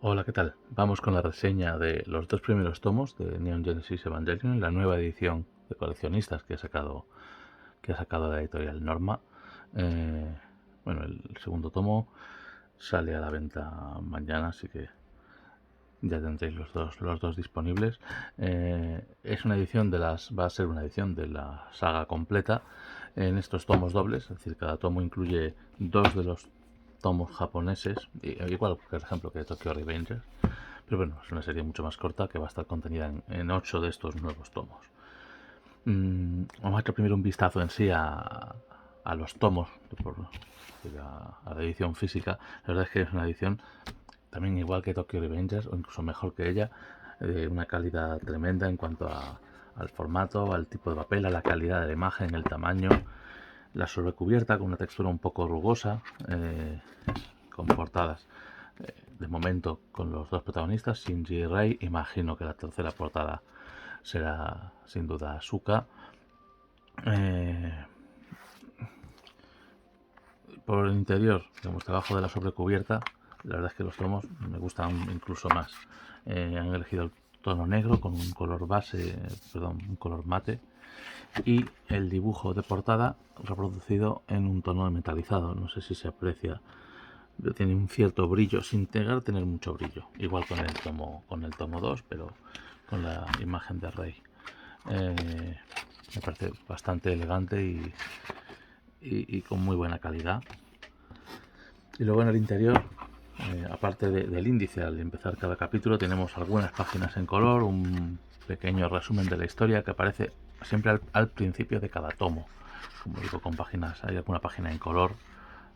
Hola, ¿qué tal? Vamos con la reseña de los dos primeros tomos de Neon Genesis Evangelion, la nueva edición de coleccionistas que ha sacado la editorial Norma. Eh, bueno, el segundo tomo sale a la venta mañana, así que ya tendréis los dos disponibles. Es una edición va a ser una edición de la saga completa en estos tomos dobles, es decir, cada tomo incluye dos de los tomos japoneses, igual por ejemplo que Tokyo Revengers. Pero bueno, es una serie mucho más corta que va a estar contenida en 8 de estos nuevos tomos. Vamos a echar primero un vistazo en sí a los tomos, a la edición física. La verdad es que es una edición también igual que Tokyo Revengers, o incluso mejor que ella, de una calidad tremenda en cuanto al formato, al tipo de papel, a la calidad de la imagen, el tamaño, la sobrecubierta con una textura un poco rugosa, con portadas de momento con los dos protagonistas, Shinji y Rei. Imagino que la tercera portada será sin duda Asuka. Por el interior, digamos, debajo de la sobrecubierta, la verdad es que los tomos me gustan incluso más. Han elegido el tono negro con un color base, perdón, un color mate, y el dibujo de portada reproducido en un tono metalizado. No sé si se aprecia, tiene un cierto brillo, sin llegar a tener mucho brillo, igual con el tomo 2, pero con la imagen de Rey. Me parece bastante elegante y con muy buena calidad. Y luego en el interior, aparte del índice al empezar cada capítulo, tenemos algunas páginas en color, un pequeño resumen de la historia que aparece siempre al principio de cada tomo. Como digo, con páginas, hay alguna página en color,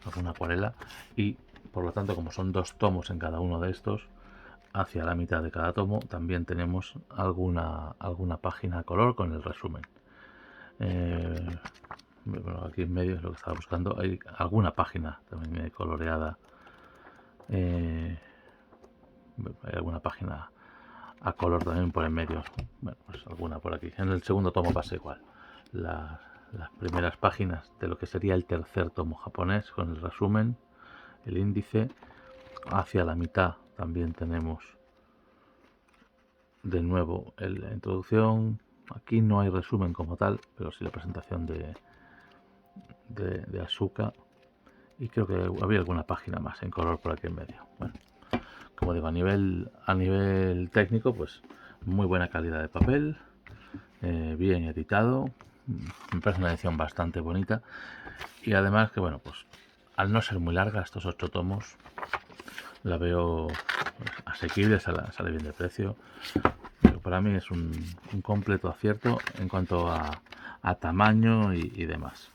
alguna acuarela, y por lo tanto, como son dos tomos en cada uno de estos, hacia la mitad de cada tomo también tenemos alguna página a color con el resumen. Bueno, aquí en medio es lo que estaba buscando, hay alguna página también coloreada, hay alguna página a color también por en medio. Bueno, pues alguna por aquí. En el segundo tomo pasa igual. Las primeras páginas de lo que sería el tercer tomo japonés con el resumen, el índice. Hacia la mitad también tenemos de nuevo la introducción. Aquí no hay resumen como tal, pero sí la presentación de Asuka. Y creo que había alguna página más en color por aquí en medio. Bueno, como digo, a nivel técnico, pues muy buena calidad de papel, bien editado. Me parece una edición bastante bonita. Y además que, bueno, pues al no ser muy larga, estos 8 tomos, la veo asequible, sale bien de precio. Pero para mí es un completo acierto en cuanto a tamaño y demás.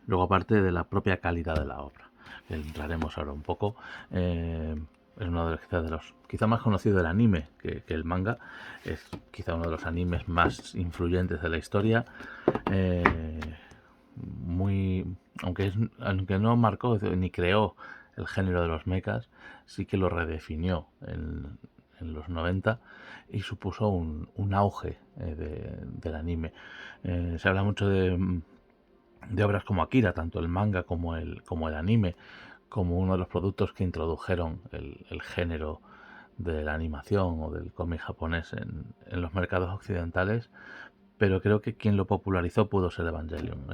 Luego, aparte de la propia calidad de la obra, que entraremos ahora un poco, es uno de los quizá más conocido del anime que el manga. Es quizá uno de los animes más influyentes de la historia. Muy, aunque no marcó ni creó el género de los mechas, sí que lo redefinió en los 90 y supuso un auge del anime. Se habla mucho de obras como Akira, tanto el manga como el anime, como uno de los productos que introdujeron el género de la animación o del cómic japonés en los mercados occidentales, pero creo que quien lo popularizó pudo ser Evangelion,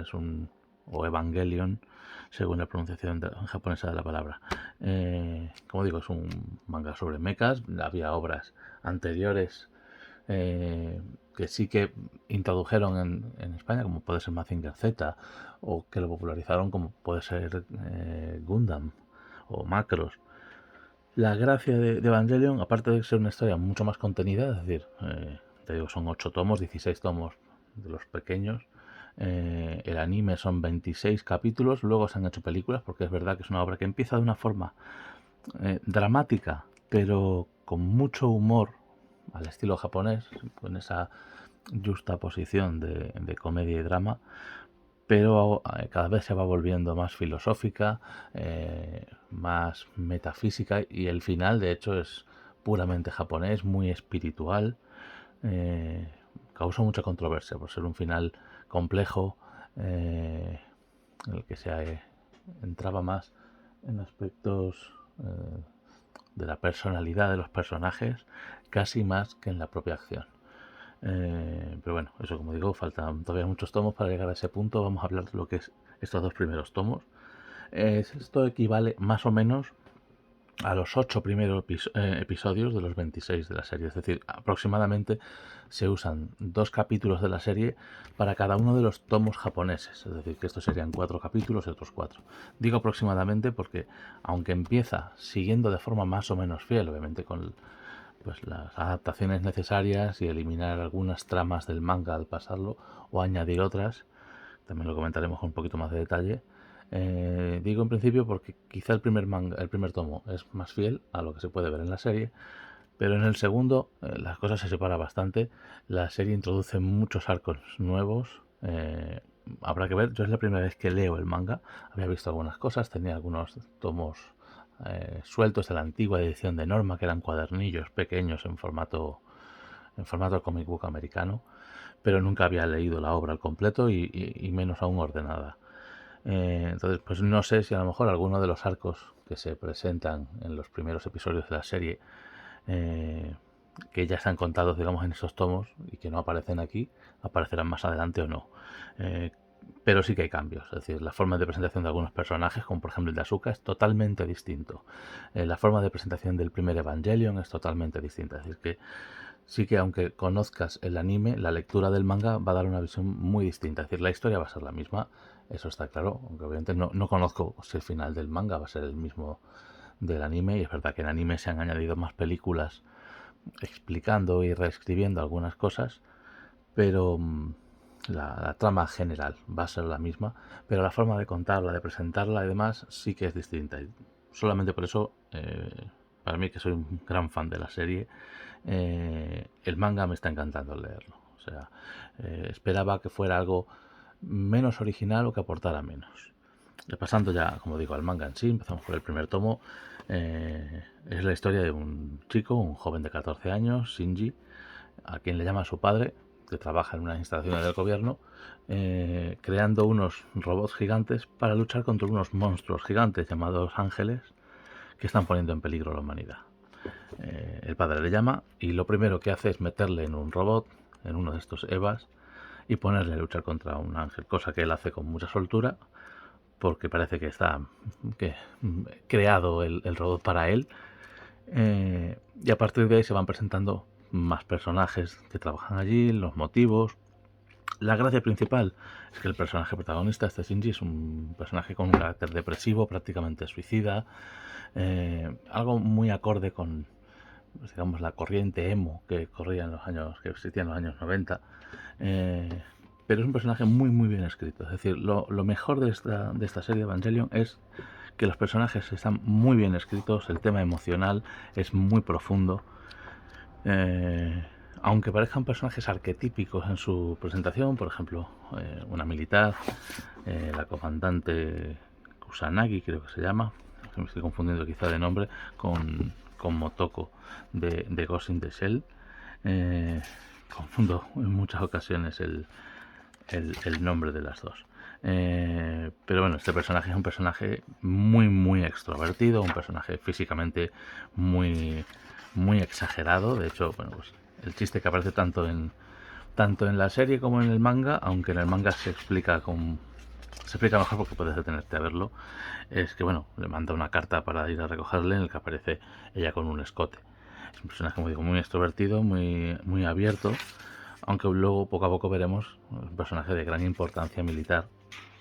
o Evangelion, según la pronunciación japonesa de la palabra. Como digo, es un manga sobre mechas. Había obras anteriores que sí que introdujeron en España, como puede ser Mazinger Z, o que lo popularizaron, como puede ser Gundam o Macros. La gracia de Evangelion, aparte de ser una historia mucho más contenida, es decir, te digo, son 8 tomos, 16 tomos de los pequeños. El anime son 26 capítulos, luego se han hecho películas, porque es verdad que es una obra que empieza de una forma dramática, pero con mucho humor, al estilo japonés, con esa justaposición de comedia y drama, pero cada vez se va volviendo más filosófica, más metafísica, y el final de hecho es puramente japonés, muy espiritual. eh, Causa mucha controversia por ser un final complejo, en el que se entraba más en aspectos de la personalidad de los personajes, casi más que en la propia acción. Pero bueno, eso como digo, faltan todavía muchos tomos para llegar a ese punto. Vamos a hablar de lo que es estos 2 primeros tomos. Esto equivale más o menos a los 8 primeros episodios de los 26 de la serie. Es decir, aproximadamente se usan 2 capítulos de la serie para cada uno de los tomos japoneses. Es decir, que estos serían 4 capítulos y otros 4. Digo aproximadamente porque, aunque empieza siguiendo de forma más o menos fiel, obviamente con pues las adaptaciones necesarias y eliminar algunas tramas del manga al pasarlo o añadir otras, también lo comentaremos con un poquito más de detalle. Digo en principio porque quizá el primer tomo es más fiel a lo que se puede ver en la serie, pero en el segundo las cosas se separan bastante. La serie introduce muchos arcos nuevos. Habrá que ver, yo es la primera vez que leo el manga, había visto algunas cosas, tenía algunos tomos sueltos de la antigua edición de Norma, que eran cuadernillos pequeños en formato comic book americano, pero nunca había leído la obra al completo y menos aún ordenada. Entonces, pues no sé si a lo mejor alguno de los arcos que se presentan en los primeros episodios de la serie, que ya están contados, digamos, en esos tomos y que no aparecen aquí, aparecerán más adelante o no. Pero sí que hay cambios, es decir, la forma de presentación de algunos personajes, como por ejemplo el de Asuka, es totalmente distinto. La forma de presentación del primer Evangelion es totalmente distinta, es decir, que sí que aunque conozcas el anime, la lectura del manga va a dar una visión muy distinta. Es decir, la historia va a ser la misma, eso está claro, aunque obviamente no conozco si el final del manga va a ser el mismo del anime, y es verdad que en anime se han añadido más películas explicando y reescribiendo algunas cosas, pero la trama general va a ser la misma, pero la forma de contarla, de presentarla y demás sí que es distinta. Y solamente por eso, para mí que soy un gran fan de la serie, el manga me está encantando leerlo. O sea, esperaba que fuera algo menos original o que aportara menos. Pasando ya, como digo, al manga en sí, empezamos por el primer tomo. Es la historia de un chico, un joven de 14 años, Shinji, a quien le llama su padre, que trabaja en unas instalaciones del gobierno, creando unos robots gigantes para luchar contra unos monstruos gigantes llamados ángeles que están poniendo en peligro a la humanidad. El padre le llama y lo primero que hace es meterle en un robot, en uno de estos EVAs, y ponerle a luchar contra un ángel, cosa que él hace con mucha soltura, porque parece que está creado el robot para él. Y a partir de ahí se van presentando más personajes que trabajan allí, los motivos. La gracia principal es que el personaje protagonista, este Shinji, es un personaje con un carácter depresivo, prácticamente suicida, algo muy acorde con, pues, digamos, la corriente emo que corría en los años, que existía en los años 90. Pero es un personaje muy muy bien escrito. Es decir, lo mejor de esta serie de Evangelion es que los personajes están muy bien escritos, el tema emocional es muy profundo. Aunque parezcan personajes arquetípicos en su presentación, por ejemplo, una militar, la comandante Kusanagi creo que se llama, me estoy confundiendo quizá de nombre, con Motoko de Ghost in the Shell. Confundo en muchas ocasiones el nombre de las dos. Pero bueno, este personaje es un personaje muy muy extrovertido, un personaje físicamente muy muy exagerado. De hecho, bueno, pues el chiste que aparece tanto en la serie como en el manga, aunque en el manga se explica mejor porque puedes detenerte a verlo, es que bueno, le manda una carta para ir a recogerle en el que aparece ella con un escote. Es un personaje, como digo, muy extrovertido, muy muy abierto, aunque luego poco a poco veremos un personaje de gran importancia militar,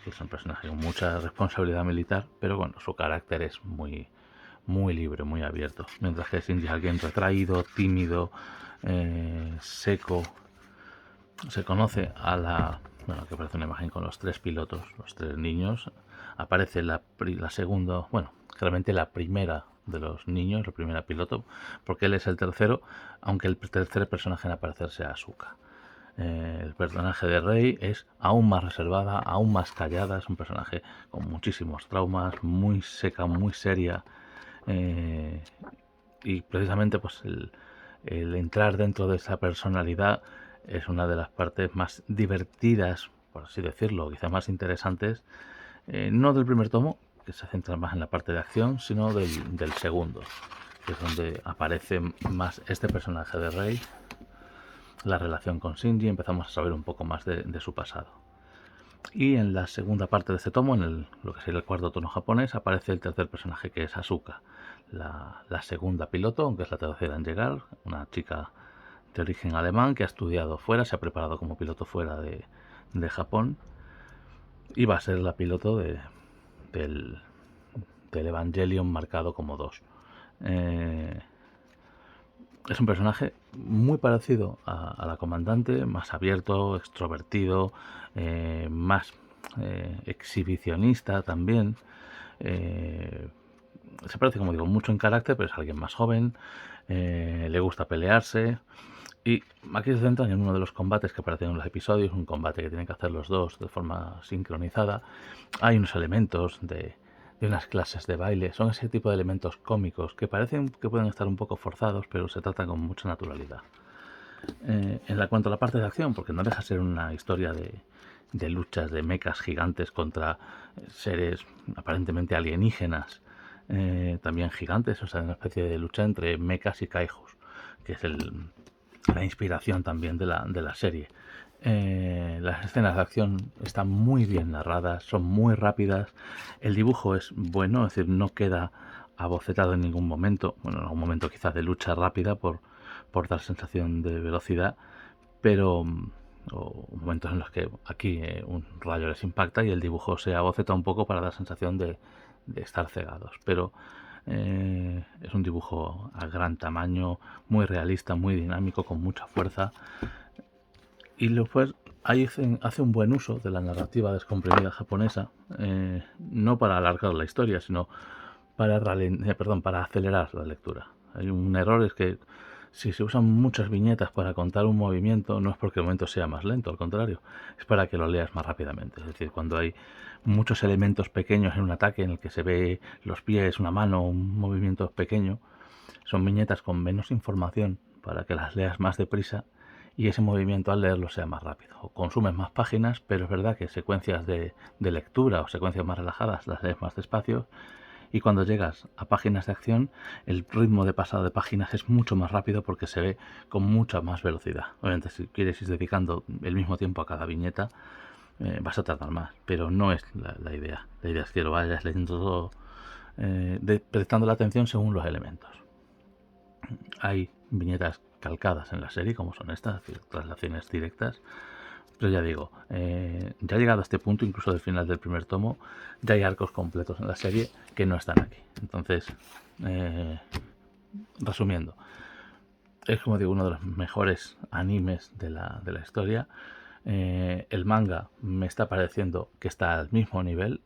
que es un personaje con mucha responsabilidad militar, pero bueno, su carácter es muy muy libre, muy abierto, mientras que Shinji es alguien retraído, tímido, seco. Se conoce a que aparece una imagen con los 3 pilotos, los 3 niños. Aparece la segunda, bueno, claramente la primera de los niños, la primera piloto, porque él es el tercero, aunque el tercer personaje en aparecer sea Asuka. El personaje de Rei es aún más reservada, aún más callada, es un personaje con muchísimos traumas, muy seca, muy seria, y precisamente pues el entrar dentro de esa personalidad es una de las partes más divertidas, por así decirlo, quizás más interesantes, no del primer tomo, que se centra más en la parte de acción, sino del segundo, que es donde aparece más este personaje de Rei, la relación con Shinji, empezamos a saber un poco más de su pasado. Y en la segunda parte de este tomo, lo que sería el cuarto tomo japonés, aparece el tercer personaje, que es Asuka, la segunda piloto, aunque es la tercera en llegar, una chica de origen alemán que ha estudiado fuera, se ha preparado como piloto fuera de Japón, y va a ser la piloto del Evangelion marcado como 2. Es un personaje muy parecido a la comandante, más abierto, extrovertido, más exhibicionista también. Se parece, como digo, mucho en carácter, pero es alguien más joven, le gusta pelearse. Y aquí se centran en uno de los combates que aparecen en los episodios, un combate que tienen que hacer los dos de forma sincronizada. Hay unos elementos de unas clases de baile, son ese tipo de elementos cómicos que parecen que pueden estar un poco forzados, pero se tratan con mucha naturalidad. En cuanto a la parte de acción, porque no deja de ser una historia de luchas de mechas gigantes contra seres aparentemente alienígenas, también gigantes, o sea, una especie de lucha entre mechas y kaijus, que es la inspiración también de la serie. Las escenas de acción están muy bien narradas, son muy rápidas, el dibujo es bueno, es decir, no queda abocetado en ningún momento, bueno, en algún momento quizás de lucha rápida por dar sensación de velocidad, pero o momentos en los que aquí un rayo les impacta y el dibujo se aboceta un poco para dar sensación de estar cegados, pero es un dibujo a gran tamaño, muy realista, muy dinámico, con mucha fuerza. Y después ahí hace un buen uso de la narrativa descomprimida japonesa, no para alargar la historia, sino para acelerar la lectura. Hay un error, es que si se usan muchas viñetas para contar un movimiento, no es porque el momento sea más lento, al contrario, es para que lo leas más rápidamente. Es decir, cuando hay muchos elementos pequeños en un ataque en el que se ve los pies, una mano, un movimiento pequeño, son viñetas con menos información para que las leas más deprisa y ese movimiento al leerlo sea más rápido. O consumes más páginas, pero es verdad que secuencias de lectura o secuencias más relajadas las lees más despacio, y cuando llegas a páginas de acción el ritmo de pasado de páginas es mucho más rápido porque se ve con mucha más velocidad. Obviamente, si quieres ir dedicando el mismo tiempo a cada viñeta, vas a tardar más, pero no es la idea. La idea es que lo vayas leyendo todo, prestando la atención según los elementos. Hay viñetas calcadas en la serie, como son estas, es decir, traslaciones directas. Pero ya digo, ya llegado a este punto, incluso del final del primer tomo, ya hay arcos completos en la serie que no están aquí. Entonces, resumiendo, es, como digo, uno de los mejores animes de la historia. El manga me está pareciendo que está al mismo nivel.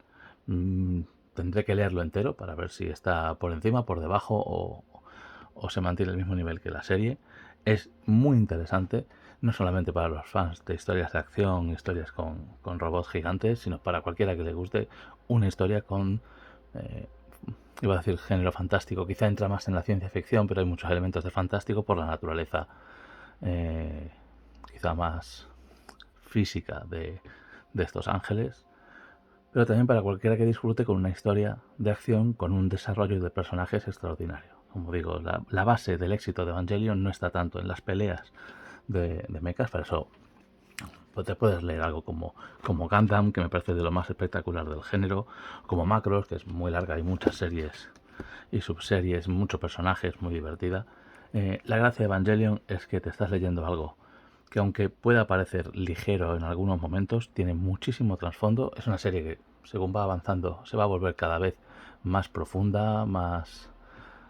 Tendré que leerlo entero para ver si está por encima, por debajo o se mantiene el mismo nivel que la serie. Es muy interesante, no solamente para los fans de historias de acción, historias con robots gigantes, sino para cualquiera que le guste una historia con, iba a decir género fantástico, quizá entra más en la ciencia ficción, pero hay muchos elementos de fantástico por la naturaleza quizá más física de estos ángeles, pero también para cualquiera que disfrute con una historia de acción con un desarrollo de personajes extraordinario. Como digo, la base del éxito de Evangelion no está tanto en las peleas de mechas, para eso pues te puedes leer algo como Gundam, que me parece de lo más espectacular del género, como Macross, que es muy larga, hay muchas series y subseries, muchos personajes, muy divertida. La gracia de Evangelion es que te estás leyendo algo que, aunque pueda parecer ligero en algunos momentos, tiene muchísimo trasfondo. Es una serie que, según va avanzando, se va a volver cada vez más profunda, más,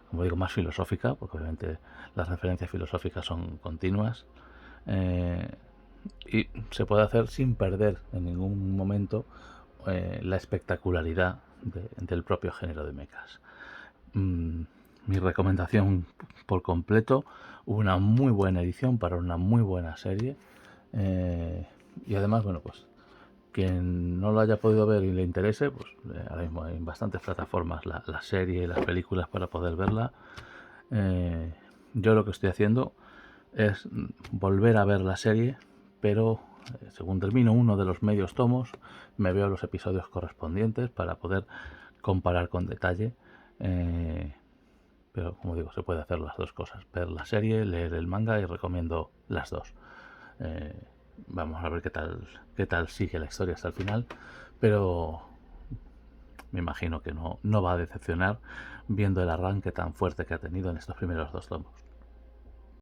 como digo, más filosófica, porque obviamente las referencias filosóficas son continuas, y se puede hacer sin perder en ningún momento la espectacularidad del propio género de mechas. Mi recomendación por completo, una muy buena edición para una muy buena serie, y además, bueno, pues quien no lo haya podido ver y le interese, pues ahora mismo hay bastantes plataformas la serie y las películas para poder verla. Yo lo que estoy haciendo es volver a ver la serie, pero según termino uno de los medios tomos, me veo los episodios correspondientes para poder comparar con detalle Pero como digo, se puede hacer las dos cosas, ver la serie, leer el manga, y recomiendo las dos. Eh, Vamos a ver qué tal sigue la historia hasta el final, pero me imagino que no va a decepcionar viendo el arranque tan fuerte que ha tenido en estos primeros dos tomos.